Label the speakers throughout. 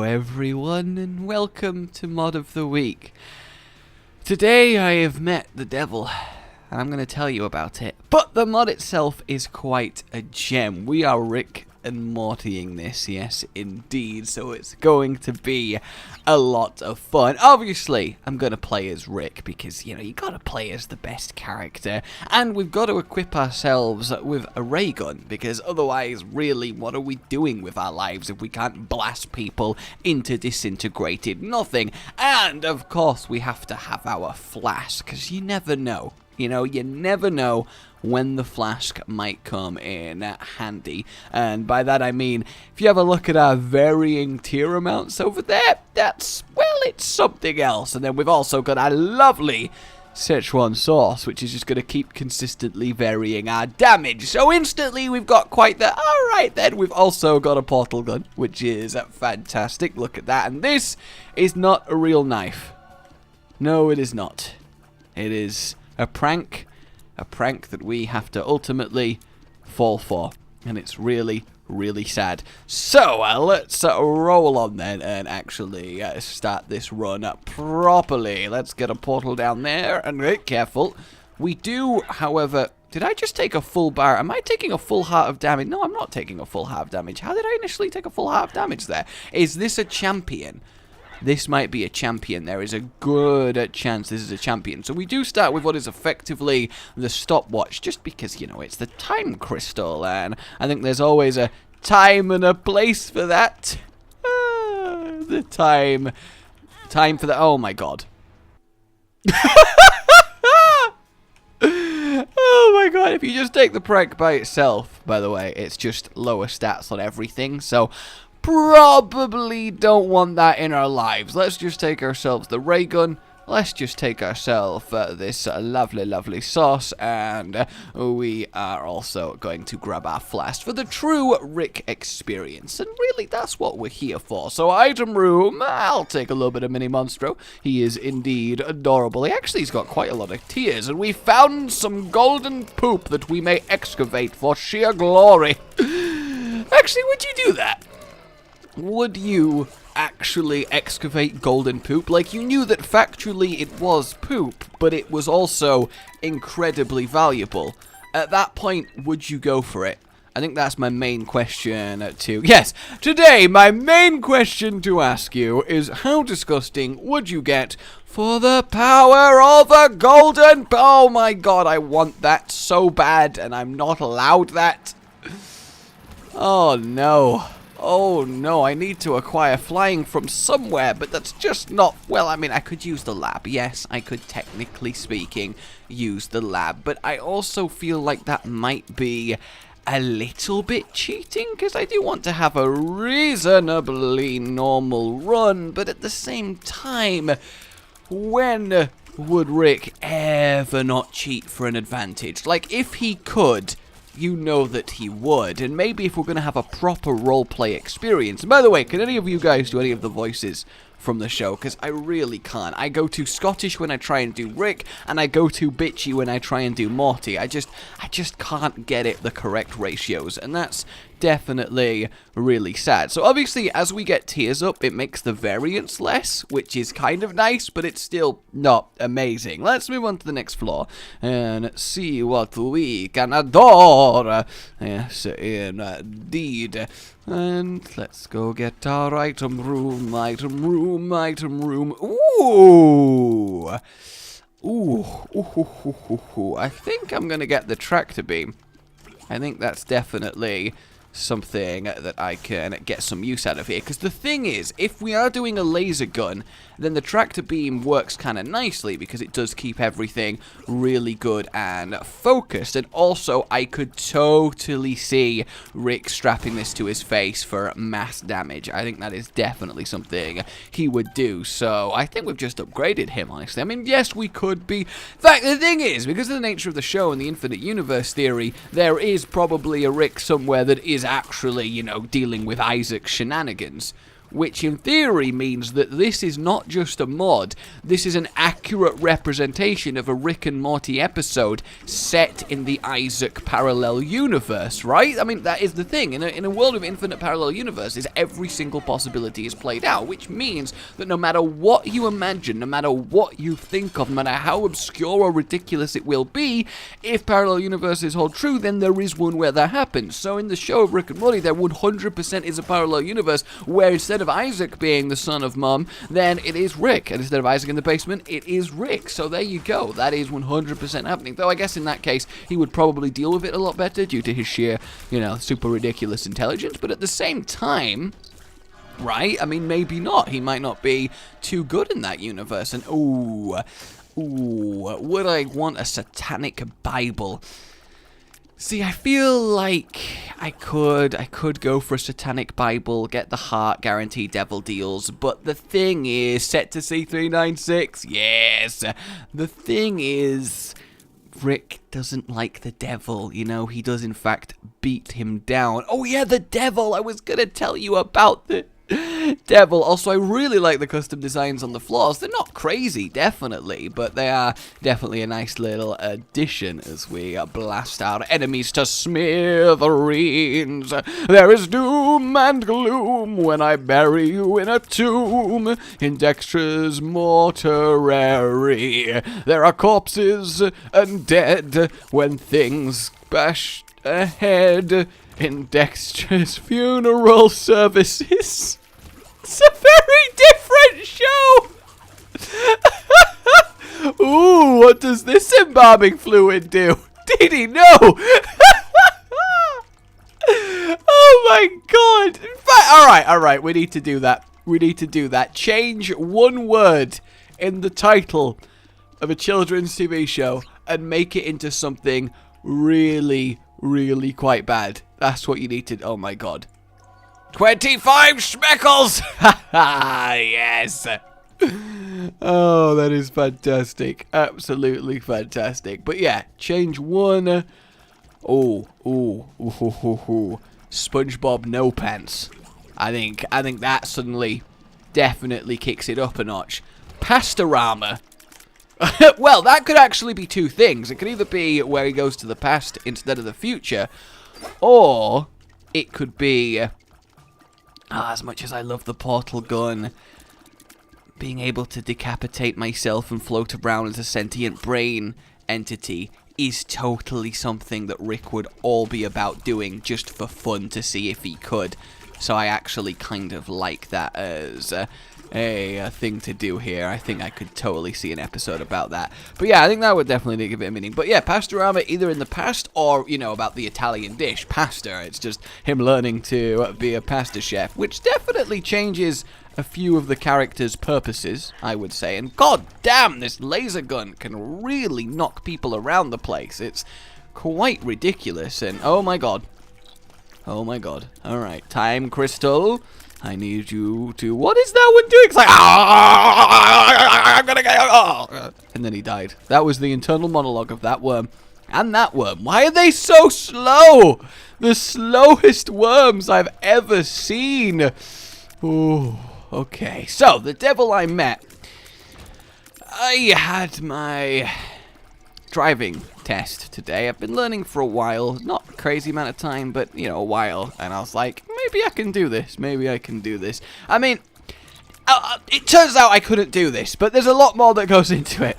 Speaker 1: everyone, and welcome to Mod of the Week. Today I have met the devil, and I'm going to tell you about it. But the mod itself is quite a gem. We are Rick and Mortying this, yes indeed, so it's going to be a lot of fun. Obviously, I'm going to play as Rick because, you know, you got to play as the best character, and we've got to equip ourselves with a ray gun, because otherwise, really, what are we doing with our lives if we can't blast people into disintegrated nothing? And, of course, we have to have our flask, because you never know. You know, you never know when the flask might come in handy. And by that I mean, if you have a look at our varying tier amounts over there, that's, well, it's something else. And then we've also got our lovely Szechuan sauce, which is just going to keep consistently varying our damage. So instantly we've got quite the... Alright then, we've also got a portal gun, which is fantastic. Look at that. And this is not a real knife. No, it is not. It is a prank that we have to ultimately fall for, and it's really, really sad. So let's roll on then and actually start this run up properly. Let's get a portal down there, and be careful. We do, however, did I just take a full bar? Am I taking a full heart of damage? No, I'm not taking a full heart of damage. How did I initially take a full heart of damage there? Is this a champion? This might be a champion. There is a good chance this is a champion. So we do start with what is effectively the stopwatch, just because, you know, it's the time crystal, and I think there's always a time and a place for that. The time for the... Oh my god. Oh my god, if you just take the prank by itself, by the way, it's just lower stats on everything, so... probably don't want that in our lives. Let's just take ourselves the ray gun. Let's just take ourselves this lovely, lovely sauce. And we are also going to grab our flask for the true Rick experience. And really, that's what we're here for. So, item room. I'll take a little bit of Mini Monstro. He is indeed adorable. He's got quite a lot of tears. And we found some golden poop that we may excavate for sheer glory. Actually, would you do that? Would you actually excavate golden poop? Like, you knew that factually it was poop, but it was also incredibly valuable. At that point, would you go for it? I think that's my main question to... Yes, today, my main question to ask you is, how disgusting would you get for the power of a golden... Oh my god, I want that so bad, and I'm not allowed that. Oh no. Oh no, I need to acquire flying from somewhere, but that's just not... Well, I mean, I could use the lab. Yes, I could, technically speaking, use the lab. But I also feel like that might be a little bit cheating, because I do want to have a reasonably normal run. But at the same time, when would Rick ever not cheat for an advantage? Like, if he could... you know that he would, and maybe if we're going to have a proper roleplay experience. And by the way, can any of you guys do any of the voices from the show? Because I really can't. I go too Scottish when I try and do Rick, and I go too bitchy when I try and do Morty. I just can't get it the correct ratios, and that's definitely really sad. So obviously, as we get tiers up, it makes the variance less, which is kind of nice, but it's still not amazing. Let's move on to the next floor and see what we can adore. Yes, indeed. And let's go get our item room, item room, item room. Ooh! Ooh. I think I'm going to get the tractor beam. I think that's definitely something that I can get some use out of here. Because the thing is, if we are doing a laser gun, then the tractor beam works kind of nicely because it does keep everything really good and focused. And also, I could totally see Rick strapping this to his face for mass damage. I think that is definitely something he would do. So I think we've just upgraded him, honestly. I mean, yes, we could be. In fact, the thing is, because of the nature of the show and the infinite universe theory, there is probably a Rick somewhere that is actually, you know, dealing with Isaac's shenanigans. which in theory means that this is not just a mod, this is an accurate representation of a Rick and Morty episode set in the Isaac parallel universe, right? I mean, that is the thing. In a world of infinite parallel universes, every single possibility is played out, which means that no matter what you imagine, no matter what you think of, no matter how obscure or ridiculous it will be, if parallel universes hold true, then there is one where that happens. So in the show of Rick and Morty, there 100% is a parallel universe where instead of Isaac being the son of Mom, then it is Rick, and instead of Isaac in the basement, it is Rick. So there you go. That is 100% happening. Though I guess in that case, he would probably deal with it a lot better due to his sheer, super ridiculous intelligence. But at the same time, right? I mean, maybe not. He might not be too good in that universe. And ooh, would I want a satanic Bible? See, I feel like I could go for a satanic Bible, get the heart, guarantee devil deals, but the thing is, set to C396, yes, the thing is, Rick doesn't like the devil, he does in fact beat him down. Oh yeah, the devil, I was gonna tell you about the devil. Also, I really like the custom designs on the floors. They're not crazy, definitely, but they are definitely a nice little addition as we blast our enemies to smithereens. There is doom and gloom when I bury you in a tomb in Dexter's mortuary. There are corpses and dead when things bash ahead in Dexter's funeral services. It's a very different show! Ooh, what does this embalming fluid do? Did he know? Oh my god! Alright, we need to do that. Change one word in the title of a children's TV show and make it into something really, really quite bad. That's what you need to... Oh my god. 25 schmeckles! Haha, yes! Oh, that is fantastic. Absolutely fantastic. But yeah, change one. Ooh. SpongeBob No Pants. I think that suddenly definitely kicks it up a notch. Pastorama. Well, that could actually be two things. It could either be where he goes to the past instead of the future, or it could be... as much as I love the portal gun, being able to decapitate myself and float around as a sentient brain entity is totally something that Rick would all be about doing just for fun to see if he could. So I actually kind of like that as a thing to do here. I think I could totally see an episode about that. But yeah, I think that would definitely give it a meaning. But yeah, Pastorama either in the past or, about the Italian dish, pasta. It's just him learning to be a pasta chef, which definitely changes a few of the characters' purposes, I would say. And god damn, this laser gun can really knock people around the place. It's quite ridiculous. And oh my god. Alright, time crystal. I need you to... What is that one doing? It's like... I'm gonna get... And then he died. That was the internal monologue of that worm. And that worm. Why are they so slow? The slowest worms I've ever seen. Ooh, okay. So, the devil I met. I had my driving test today. I've been learning for a while. Not a crazy amount of time, but, a while. And I was like, maybe I can do this. I mean, it turns out I couldn't do this, but there's a lot more that goes into it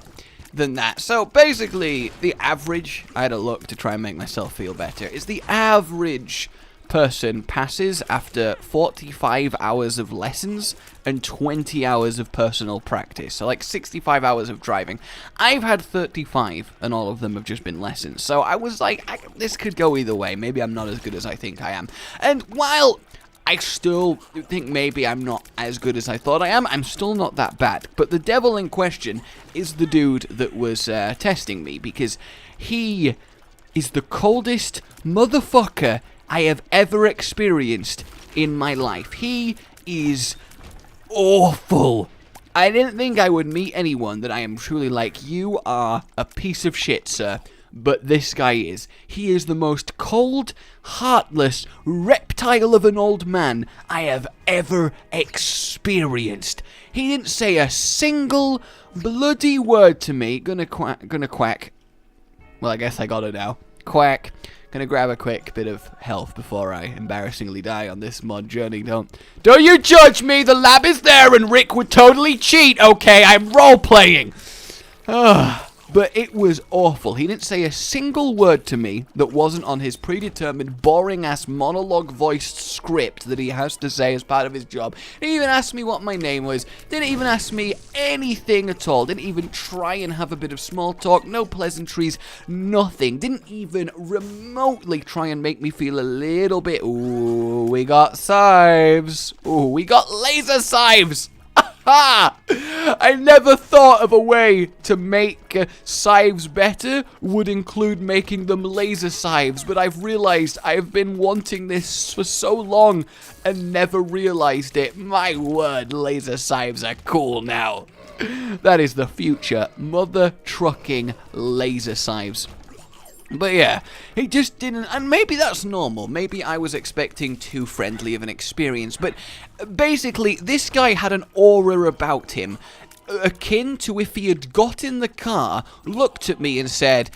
Speaker 1: than that. So, basically, the average, I had a look to try and make myself feel better, is the average person passes after 45 hours of lessons and 20 hours of personal practice. So like 65 hours of driving. I've had 35 and all of them have just been lessons. So I was like, this could go either way. Maybe I'm not as good as I think I am. And while I still think maybe I'm not as good as I thought I am, I'm still not that bad. But the devil in question is the dude that was testing me, because he is the coldest motherfucker I have ever experienced in my life. He is awful. I didn't think I would meet anyone that I am truly like, you are a piece of shit, sir. but this guy is. He is the most cold, heartless reptile of an old man I have ever experienced. He didn't say a single bloody word to me. Gonna quack. Well, I guess I got it now. Quack. Gonna grab a quick bit of health before I embarrassingly die on this mod journey. Don't you judge me! The lab is there and Rick would totally cheat, okay? I'm role-playing! But it was awful. He didn't say a single word to me that wasn't on his predetermined, boring-ass, monologue-voiced script that he has to say as part of his job. Didn't even ask me what my name was. Didn't even ask me anything at all. Didn't even try and have a bit of small talk. No pleasantries. Nothing. Didn't even remotely try and make me feel a little bit... Ooh, we got scythes. Ooh, we got laser scythes. I never thought of a way to make scythes better would include making them laser scythes, but I've realized I've been wanting this for so long and never realized it. My word, laser scythes are cool now. That is the future. Mother trucking laser scythes. But yeah, he just didn't, and maybe that's normal. Maybe I was expecting too friendly of an experience, but basically, this guy had an aura about him, akin to if he had got in the car, looked at me and said,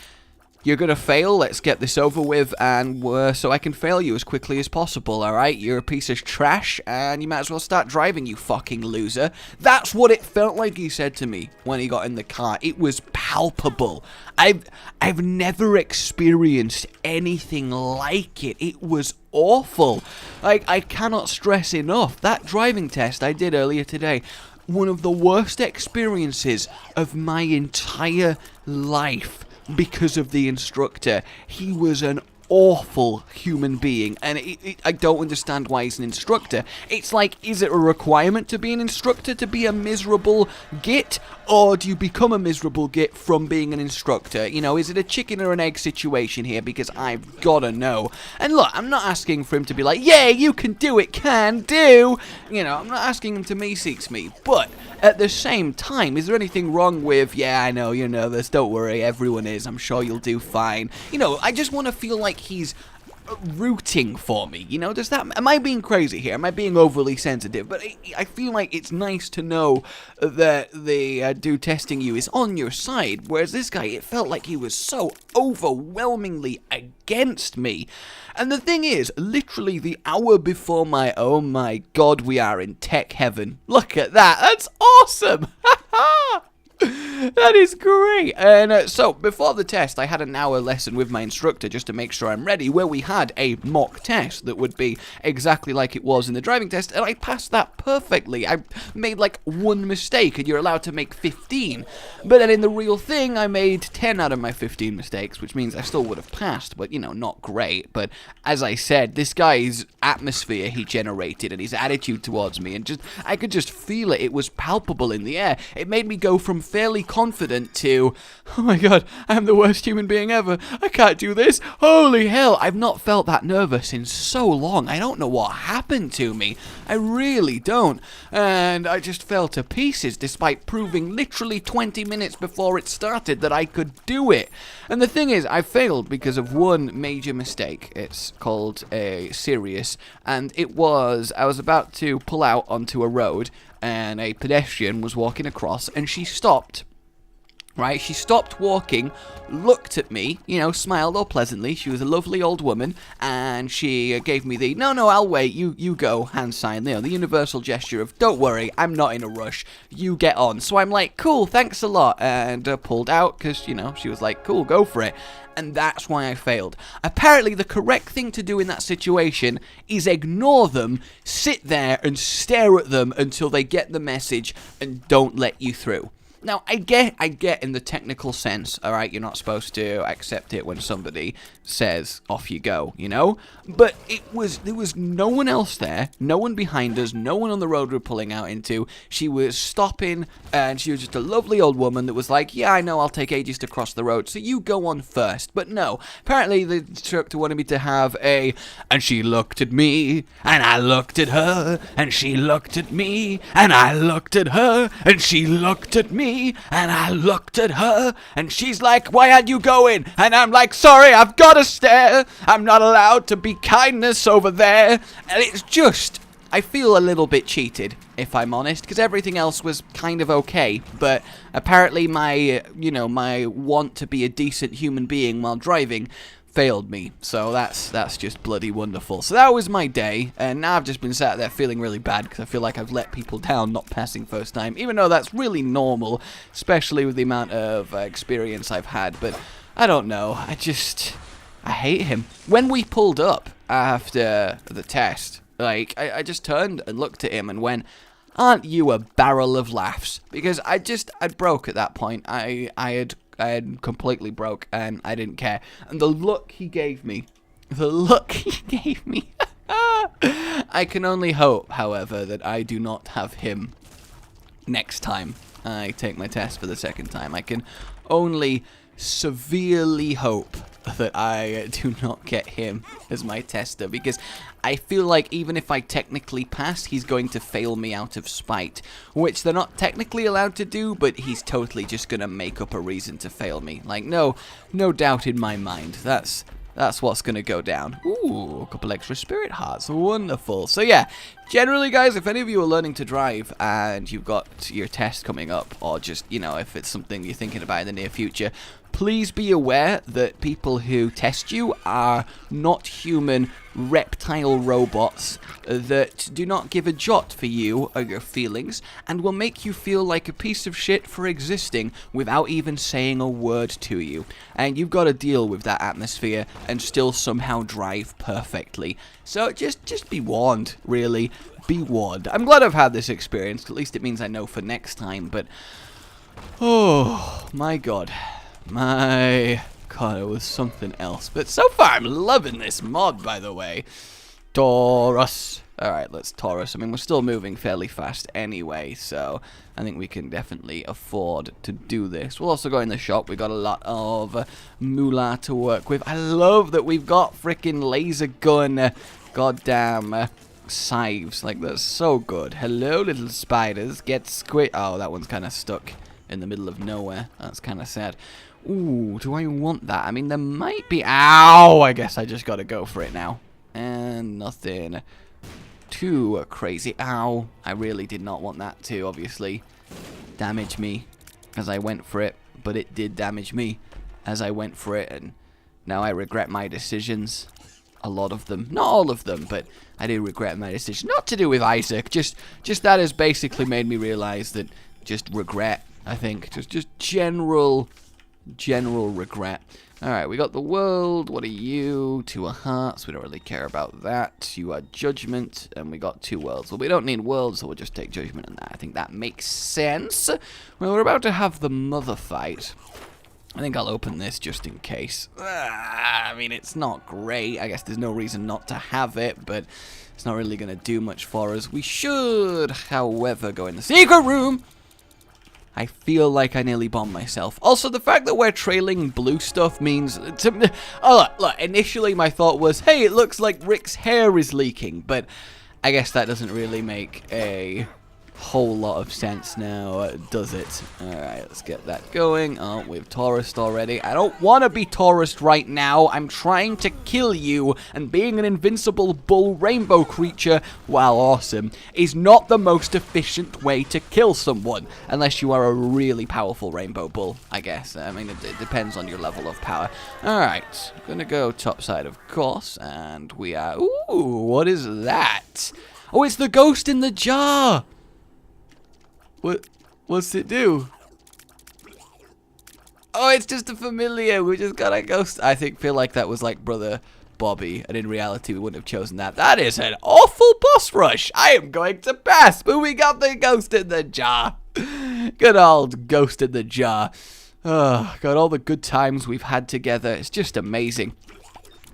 Speaker 1: "You're gonna fail, let's get this over with, and so I can fail you as quickly as possible, alright? You're a piece of trash, and you might as well start driving, you fucking loser." That's what it felt like he said to me when he got in the car. It was palpable. I've never experienced anything like it. It was awful. Like, I cannot stress enough, that driving test I did earlier today, one of the worst experiences of my entire life. Because of the instructor. He was an awful human being, and I don't understand why he's an instructor. It's like, is it a requirement to be an instructor to be a miserable git, or do you become a miserable git from being an instructor? You know, is it a chicken or an egg situation here? Because I've gotta know. And look, I'm not asking for him to be like, yeah, you can do it, can do. You know, I'm not asking him to me-seeks me, but at the same time, is there anything wrong with, yeah, I know, you're nervous, don't worry, everyone is, I'm sure you'll do fine. You know, I just want to feel like he's rooting for me, you know, does that, am I being crazy here, am I being overly sensitive? But I feel like it's nice to know that the dude testing you is on your side, whereas this guy, it felt like he was so overwhelmingly against me. And the thing is, literally the hour before my, oh my god, we are in tech heaven, look at that, that's awesome. That is great. And so, before the test, I had an hour lesson with my instructor just to make sure I'm ready, where we had a mock test that would be exactly like it was in the driving test, and I passed that perfectly. I made like one mistake, and you're allowed to make 15. But then in the real thing, I made 10 out of my 15 mistakes, which means I still would have passed, but, you know, not great. But as I said, this guy's atmosphere he generated and his attitude towards me, and just, I could just feel it. It was palpable in the air. It made me go from fairly confident to, oh my god, I'm the worst human being ever, I can't do this, holy hell, I've not felt that nervous in so long, I don't know what happened to me, I really don't, and I just fell to pieces despite proving literally 20 minutes before it started that I could do it. And the thing is, I failed because of one major mistake. It's called a serious, and it was, I was about to pull out onto a road, and a pedestrian was walking across, and she stopped. Right, she stopped walking, looked at me, you know, smiled all pleasantly. She was a lovely old woman, and she gave me the, no, I'll wait, you go, hand sign, you know, the universal gesture of, don't worry, I'm not in a rush, you get on. So I'm like, cool, thanks a lot, and pulled out, because, you know, she was like, cool, go for it. And that's why I failed. Apparently, the correct thing to do in that situation is ignore them, sit there and stare at them until they get the message and don't let you through. Now, I get in the technical sense, alright, you're not supposed to accept it when somebody says, off you go, you know? But there was no one else there, no one behind us, no one on the road we're pulling out into. She was stopping, and she was just a lovely old woman that was like, yeah, I know, I'll take ages to cross the road, so you go on first. But no, apparently the instructor wanted me to have a, and she looked at me, and I looked at her, and she looked at me, and I looked at her, and she looked at me. me, and I looked at her, and she's like, why aren't you going? And I'm like, sorry, I've got to stare. I'm not allowed to be kindness over there. And it's just, I feel a little bit cheated, if I'm honest, because everything else was kind of okay, but apparently my, my want to be a decent human being while driving failed me, so that's just bloody wonderful. So that was my day, and now I've just been sat there feeling really bad because I feel like I've let people down not passing first time, even though that's really normal, especially with the amount of experience I've had. But I don't know, I hate him. When we pulled up after the test, like, I just turned and looked at him and went, aren't you a barrel of laughs? Because I'd broke at that point. I had completely broke, and I didn't care. And the look he gave me, I can only hope, however, that I do not have him next time I take my test for the second time. I can only severely hope that I do not get him as my tester, because I feel like even if I technically pass, he's going to fail me out of spite, which they're not technically allowed to do, but he's totally just gonna make up a reason to fail me. Like, no doubt in my mind. That's what's gonna go down. Ooh, a couple extra spirit hearts. Wonderful. So yeah, generally, guys, if any of you are learning to drive and you've got your test coming up, or just, if it's something you're thinking about in the near future, please be aware that people who test you are not human reptile robots that do not give a jot for you or your feelings, and will make you feel like a piece of shit for existing without even saying a word to you. And you've got to deal with that atmosphere and still somehow drive perfectly. So just be warned, really. Be warned. I'm glad I've had this experience. At least it means I know for next time. But, oh my god. My god, it was something else. But so far, I'm loving this mod, by the way. Taurus. Alright, let's Taurus. I mean, we're still moving fairly fast anyway, so I think we can definitely afford to do this. We'll also go in the shop. We got a lot of moolah to work with. I love that we've got freaking laser gun, goddamn scythes. Like, that's so good. Hello, little spiders. Get squid. Oh, that one's kind of stuck in the middle of nowhere. That's kind of sad. Ooh, do I want that? I mean, there might be... Ow! I guess I just gotta go for it now. And nothing too crazy. Ow. I really did not want that to, obviously, damage me as I went for it. But it did damage me as I went for it. And now I regret my decisions. A lot of them. Not all of them, but I do regret my decision. Not to do with Isaac. Just that has basically made me realize that just regret, I think. Just general regret. Alright, we got the world. What are you? 2 hearts. We don't really care about that. You are judgment. And we got 2 worlds. Well, we don't need worlds, so we'll just take judgment on that. I think that makes sense. Well, we're about to have the mother fight. I think I'll open this just in case. I mean, it's not great. I guess there's no reason not to have it, but it's not really going to do much for us. We should, however, go in the secret room. I feel like I nearly bombed myself. Also, the fact that we're trailing blue stuff means... Oh, look, initially my thought was, hey, it looks like Rick's hair is leaking, but I guess that doesn't really make a whole lot of sense now, does it? Alright, let's get that going. Oh, we've Taurused already. I don't want to be Taurused right now. I'm trying to kill you, and being an invincible bull rainbow creature, while awesome, is not the most efficient way to kill someone, unless you are a really powerful rainbow bull, I guess. I mean, it depends on your level of power. Alright, I'm gonna go topside, of course, and we are... Ooh, what is that? Oh, it's the ghost in the jar! What's it do? Oh, it's just a familiar. We just got a ghost. I feel like that was like Brother Bobby, and in reality we wouldn't have chosen that. That is an awful boss rush. I am going to pass, but we got the ghost in the jar. Good old ghost in the jar. Oh, got all the good times we've had together. It's just amazing.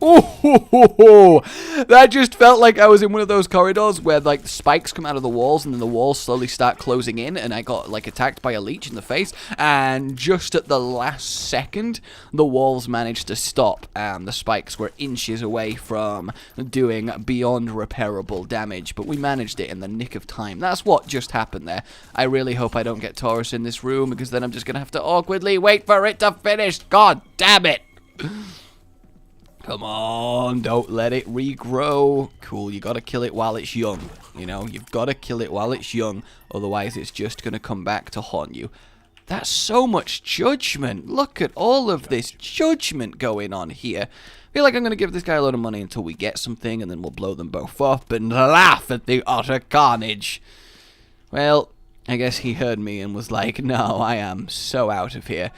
Speaker 1: Oh, that just felt like I was in one of those corridors where like the spikes come out of the walls and then the walls slowly start closing in, and I got like attacked by a leech in the face, and just at the last second the walls managed to stop and the spikes were inches away from doing beyond repairable damage, but we managed it in the nick of time. That's what just happened there. I really hope I don't get Taurus in this room, because then I'm just gonna have to awkwardly wait for it to finish. God damn it. Come on, don't let it regrow. Cool, you gotta kill it while it's young. You know, you've gotta kill it while it's young, otherwise it's just gonna come back to haunt you. That's so much judgment. Look at all of this judgment going on here. I feel like I'm gonna give this guy a lot of money until we get something, and then we'll blow them both up and laugh at the utter carnage. Well, I guess he heard me and was like, no, I am so out of here.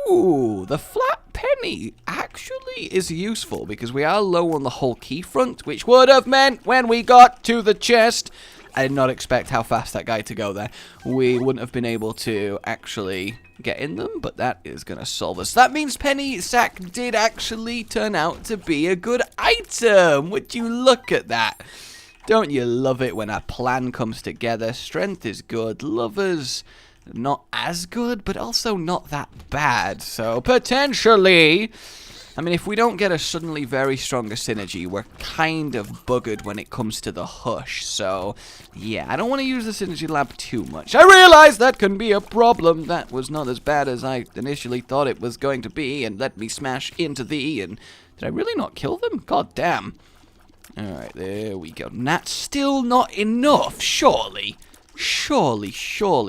Speaker 1: Ooh, the flat penny actually is useful because we are low on the whole key front, which would have meant when we got to the chest. I did not expect how fast that guy to go there. We wouldn't have been able to actually get in them, but that is going to solve us. That means Penny Sack did actually turn out to be a good item. Would you look at that? Don't you love it when a plan comes together? Strength is good. Lovers, not as good, but also not that bad. So, potentially, I mean, if we don't get a suddenly very stronger synergy, we're kind of buggered when it comes to the hush. So, yeah, I don't want to use the synergy lab too much. I realize that can be a problem. That was not as bad as I initially thought it was going to be, and let me smash into thee. And did I really not kill them? God damn. Alright, there we go. And that's still not enough, surely. Surely.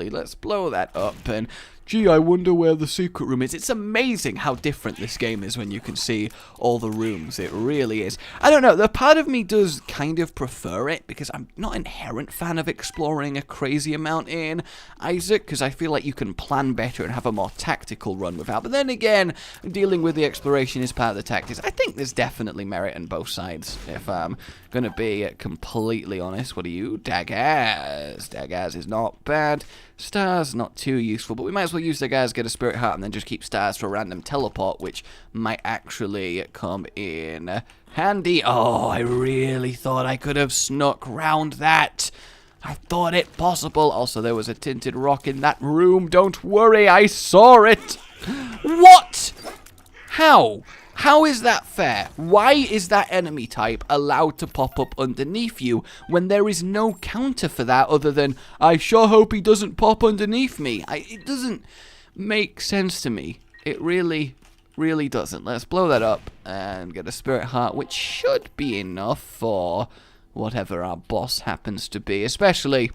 Speaker 1: Let's blow that up. And gee, I wonder where the secret room is. It's amazing how different this game is when you can see all the rooms. It really is. I don't know, the part of me does kind of prefer it because I'm not an inherent fan of exploring a crazy amount in Isaac, because I feel like you can plan better and have a more tactical run without. But then again, dealing with the exploration is part of the tactics. I think there's definitely merit on both sides, if I'm going to be completely honest. What are you? Daggaz. Daggaz is not bad. Stars, not too useful, but we might as well use Daggaz, get a Spirit Heart, and then just keep stars for a random teleport, which might actually come in handy. Oh, I really thought I could have snuck round that. I thought it possible. Also, there was a tinted rock in that room. Don't worry, I saw it. What? How? How is that fair? Why is that enemy type allowed to pop up underneath you when there is no counter for that other than, I sure hope he doesn't pop underneath me? It doesn't make sense to me. It really doesn't. Let's blow that up and get a Spirit Heart, which should be enough for whatever our boss happens to be, especially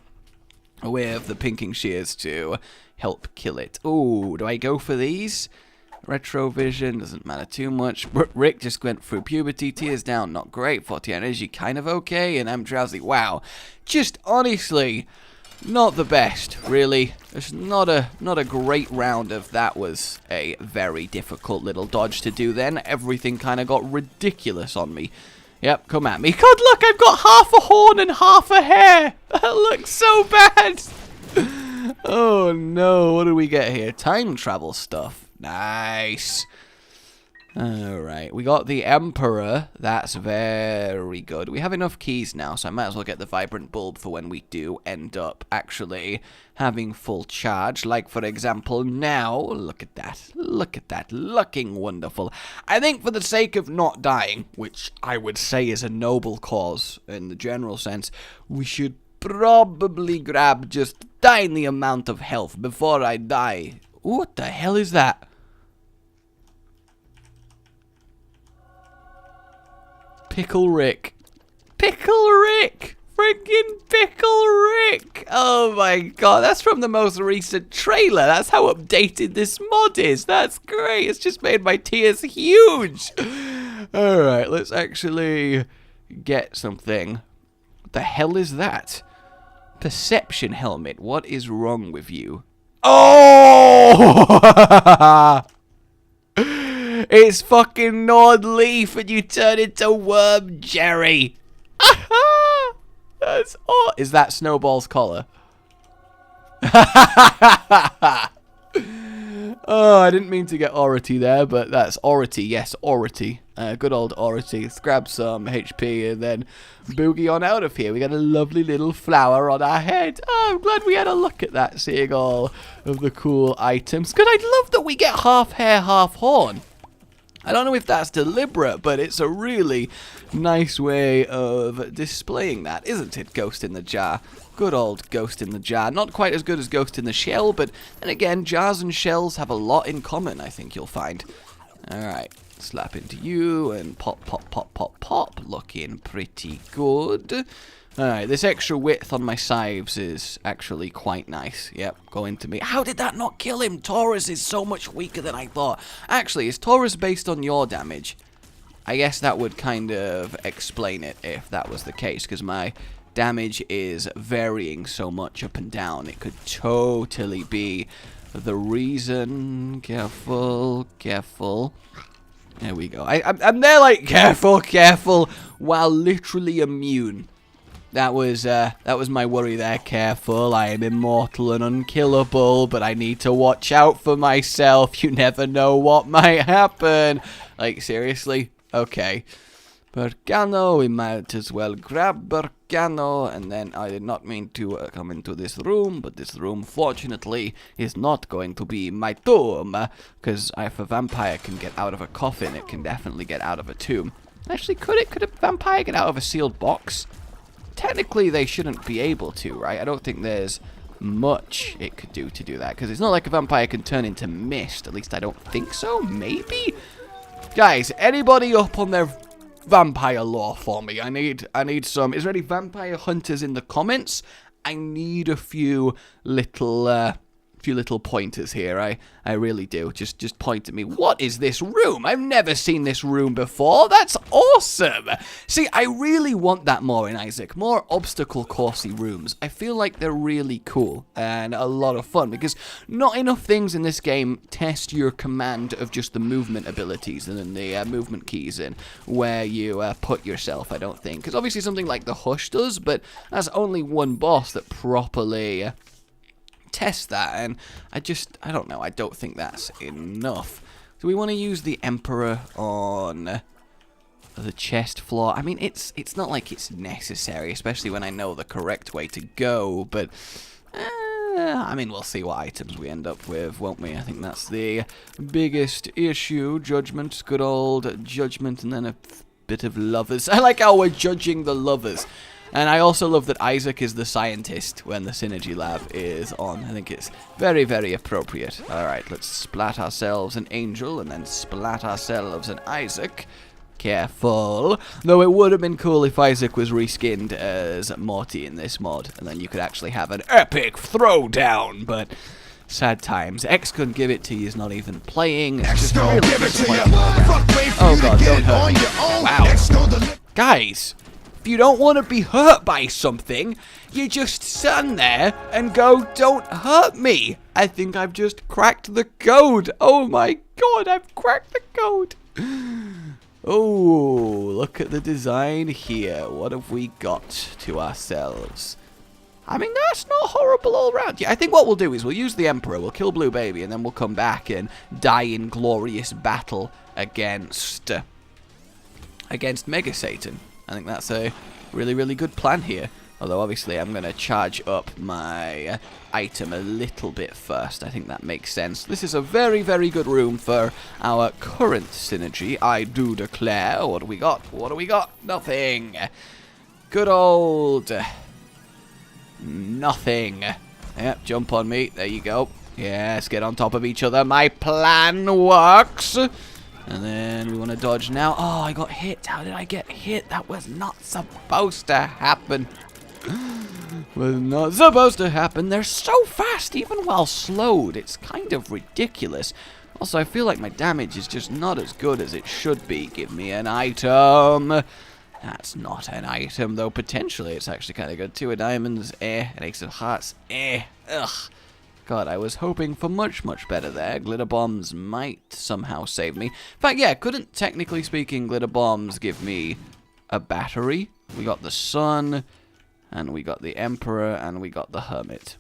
Speaker 1: with the pinking shears to help kill it. Ooh, do I go for these? Retrovision, doesn't matter too much. Rick just went through puberty, tears down, not great. 40 energy, kind of okay, and I'm drowsy. Wow, just honestly, not the best, really. It's not a great round of that. Was a very difficult little dodge to do then. Everything kind of got ridiculous on me. Yep, come at me. God, look, I've got half a horn and half a hair. That looks so bad. Oh no, what do we get here? Time travel stuff. Nice. Alright, we got the Emperor. That's very good. We have enough keys now, so I might as well get the Vibrant Bulb for when we do end up actually having full charge. Like, for example, now. Look at that. Look at that. Looking wonderful. I think for the sake of not dying, which I would say is a noble cause in the general sense, we should probably grab just dying the amount of health before I die. What the hell is that? Pickle Rick. Pickle Rick! Friggin' Pickle Rick! Oh my god, that's from the most recent trailer. That's how updated this mod is. That's great. It's just made my tears huge. Alright, let's actually get something. What the hell is that? Perception helmet. What is wrong with you? Oh! It's fucking Nord Leaf and you turn into Worm Jerry. That's all. Is that Snowball's collar? Oh, I didn't mean to get Ority there, but that's Ority. Yes, Ority. Good old Ority. Let's grab some HP and then boogie on out of here. We got a lovely little flower on our head. Oh, I'm glad we had a look at that, seeing all of the cool items. Good, I love that we get half hair, half horn. I don't know if that's deliberate, but it's a really nice way of displaying that, isn't it, Ghost in the Jar? Good old Ghost in the Jar. Not quite as good as Ghost in the Shell, but then again, jars and shells have a lot in common, I think you'll find. Alright, slap into you and pop, pop, pop, pop, pop. Looking pretty good. Alright, this extra width on my scythes is actually quite nice. Yep, go into me. How did that not kill him? Taurus is so much weaker than I thought. Actually, is Taurus based on your damage? I guess that would kind of explain it if that was the case, because my damage is varying so much up and down. It could totally be the reason. Careful, careful. There we go. I'm there like, careful, careful, while literally immune. That was my worry there. Careful, I am immortal and unkillable, but I need to watch out for myself. You never know what might happen. Like, seriously? Okay. Bergano, we might as well grab Bergano, and then I did not mean to come into this room, but this room, fortunately, is not going to be my tomb, because if a vampire can get out of a coffin, it can definitely get out of a tomb. Actually, could a vampire get out of a sealed box? Technically, they shouldn't be able to, right? I don't think there's much it could do to do that, because it's not like a vampire can turn into mist. At least I don't think so. Maybe? Guys, anybody up on their vampire lore for me? I need some. Is there any vampire hunters in the comments? I need a few little pointers here. I really do. Just point at me. What is this room? I've never seen this room before. That's awesome. See, I really want that more in Isaac. More obstacle coursey rooms. I feel like they're really cool and a lot of fun, because not enough things in this game test your command of just the movement abilities and then the movement keys in where you put yourself, I don't think. Because obviously something like the Hush does, but that's only one boss that properly test that, and I don't know, I don't think that's enough. Do we want to use the Emperor on the chest floor? I mean, it's not like it's necessary, especially when I know the correct way to go, but I mean, we'll see what items we end up with, won't we? I think that's the biggest issue. Judgment, good old Judgment, and then a bit of lovers. I like how we're judging the lovers. And I also love that Isaac is the scientist when the Synergy Lab is on. I think it's very, very appropriate. Alright, let's splat ourselves an Angel and then splat ourselves an Isaac. Careful. Though it would have been cool if Isaac was reskinned as Morty in this mod, and then you could actually have an epic throwdown, but sad times. X couldn't give it to you, he's not even playing. It's just really disappointing. Oh god, don't hurt me. Wow. Guys! If you don't want to be hurt by something, you just stand there and go, don't hurt me. I think I've just cracked the code. Oh my god, I've cracked the code. Oh, look at the design here. What have we got to ourselves? I mean, that's not horrible all around. Yeah, I think what we'll do is we'll use the Emperor, we'll kill Blue Baby, and then we'll come back and die in glorious battle against Mega Satan. I think that's a really, really good plan here. Although, obviously, I'm going to charge up my item a little bit first. I think that makes sense. This is a very, very good room for our current synergy, I do declare. What do we got? What do we got? Nothing. Good old nothing. Yep, jump on me. There you go. Yes, get on top of each other. My plan works. And then we want to dodge now. Oh, I got hit. How did I get hit? That was not supposed to happen. Was not supposed to happen. They're so fast, even while slowed. It's kind of ridiculous. Also, I feel like my damage is just not as good as it should be. Give me an item. That's not an item, though. Potentially, it's actually kind of good. 2 of diamonds. An ace of hearts. Ugh. God, I was hoping for much, much better there. Glitter bombs might somehow save me. In fact, yeah, couldn't, technically speaking, glitter bombs give me a battery? We got the Sun, and we got the Emperor, and we got the Hermit.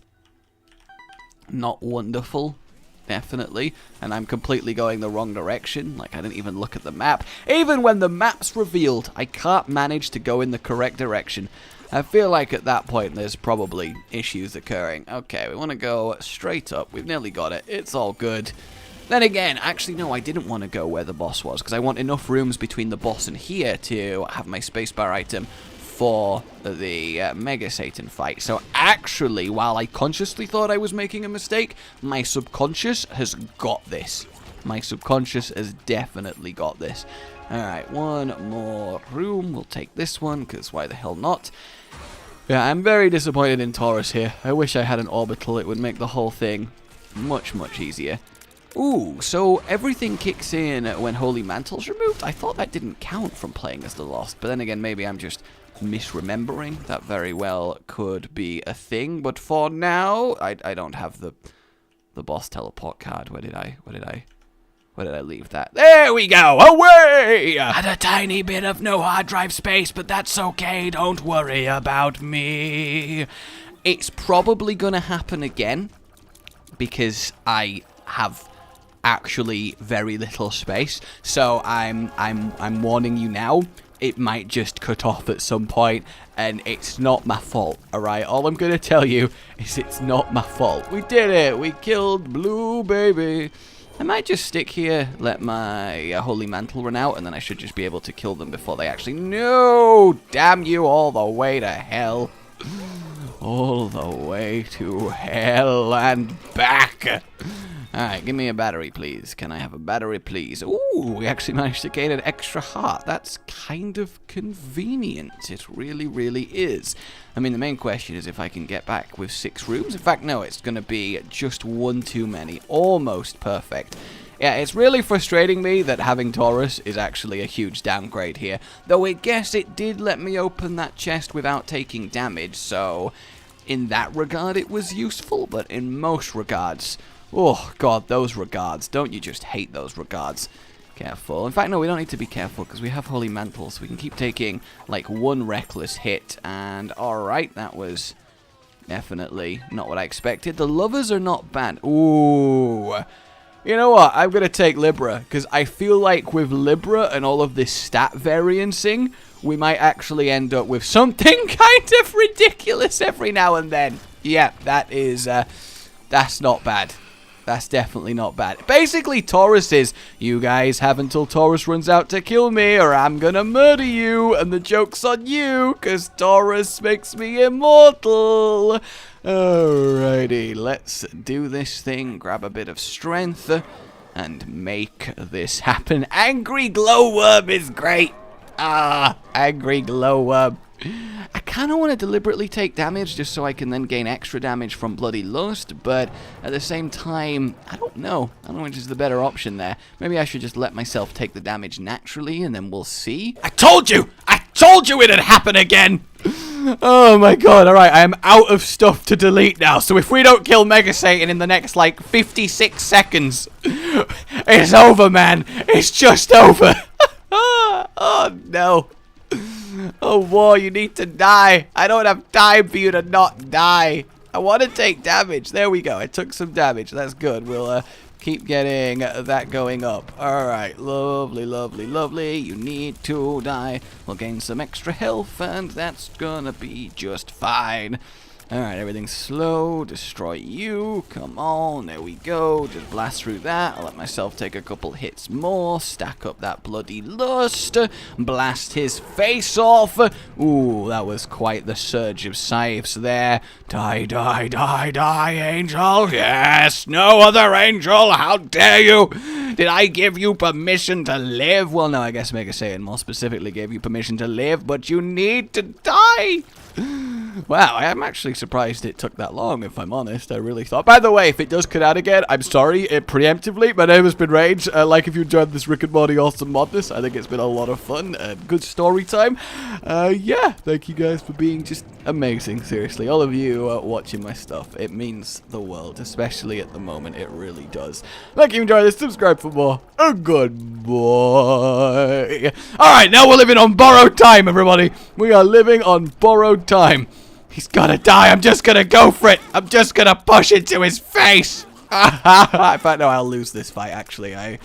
Speaker 1: Not wonderful. definitely, and I'm completely going the wrong direction. Like, I didn't even look at the map. Even when the map's revealed, I can't manage to go in the correct direction. I feel like at that point there's probably issues occurring. Okay, we want to go straight up. We've nearly got it. It's all good. Then again, actually, no, I didn't want to go where the boss was, because I want enough rooms between the boss and here to have my spacebar item for the Mega Satan fight. So actually, while I consciously thought I was making a mistake, my subconscious has got this. My subconscious has definitely got this. Alright, one more room. We'll take this one, because why the hell not? Yeah, I'm very disappointed in Taurus here. I wish I had an orbital. It would make the whole thing much, much easier. Ooh, so everything kicks in when Holy Mantle's removed? I thought that didn't count from playing as the Lost, but then again, maybe I'm just misremembering. That very well could be a thing, but for now, I don't have the boss teleport card. Where did I leave that? There we go! Away! Had a tiny bit of no hard drive space, but that's okay. Don't worry about me. It's probably gonna happen again, because I have actually very little space, so I'm warning you now. It might just cut off at some point, and it's not my fault. All right, all I'm gonna tell you is it's not my fault. We did it. We killed Blue Baby. I might just stick here, let my Holy Mantle run out, and then I should just be able to kill them before they actually... No! Damn you all the way to hell. All the way to hell and back. Alright, give me a battery, please. Can I have a battery, please? Ooh, we actually managed to gain an extra heart. That's kind of convenient. It really, really is. I mean, the main question is if I can get back with 6 rooms. In fact, no, it's going to be just one too many. Almost perfect. Yeah, it's really frustrating me that having Taurus is actually a huge downgrade here. Though I guess it did let me open that chest without taking damage, so in that regard it was useful, but in most regards... Oh, God, those regards. Don't you just hate those regards? Careful. In fact, no, we don't need to be careful because we have Holy Mantle, so we can keep taking, like, one reckless hit. And, alright, that was definitely not what I expected. The lovers are not bad. Ooh. You know what? I'm going to take Libra because I feel like with Libra and all of this stat variancing, we might actually end up with something kind of ridiculous every now and then. Yeah, that is, that's not bad. That's definitely not bad. Basically, Taurus is, you guys have until Taurus runs out to kill me or I'm gonna murder you. And the joke's on you, because Taurus makes me immortal. Alrighty, let's do this thing. Grab a bit of strength and make this happen. Angry Glowworm is great. Ah, Angry Glowworm. I kind of want to deliberately take damage just so I can then gain extra damage from Bloody Lust, but at the same time, I don't know. I don't know which is the better option there. Maybe I should just let myself take the damage naturally, and then we'll see. I told you! I told you it'd happen again! Oh my god, alright, I am out of stuff to delete now, so if we don't kill Mega Satan in the next, like, 56 seconds, it's over, man. It's just over. Oh, no. Oh, War, you need to die. I don't have time for you to not die. I want to take damage. There we go. I took some damage. That's good. We'll keep getting that going up. All right. Lovely, lovely, lovely. You need to die. We'll gain some extra health, and that's gonna be just fine. Alright, everything's slow. Destroy you. Come on. There we go. Just blast through that. I'll let myself take a couple hits more. Stack up that Bloody Lust. Blast his face off. Ooh, that was quite the surge of scythes there. Die, die, die, die, angel. Yes, no other angel. How dare you? Did I give you permission to live? Well, no, I guess Mega Satan more specifically gave you permission to live, but you need to die. Wow, I am actually surprised it took that long, if I'm honest. I really thought... By the way, if it does cut out again, I'm sorry, preemptively. My name has been Rage. Like if you enjoyed this Rick and Morty Awesome Modness, I think it's been a lot of fun. Good story time. Yeah, thank you guys for being just amazing, seriously. All of you watching my stuff, it means the world, especially at the moment. It really does. Like you enjoyed this, subscribe for more. Good boy. Alright, now we're living on borrowed time, everybody. We are living on borrowed time. He's gotta die. I'm just gonna go for it. I'm just gonna push into his face. In fact, no, I'll lose this fight, actually.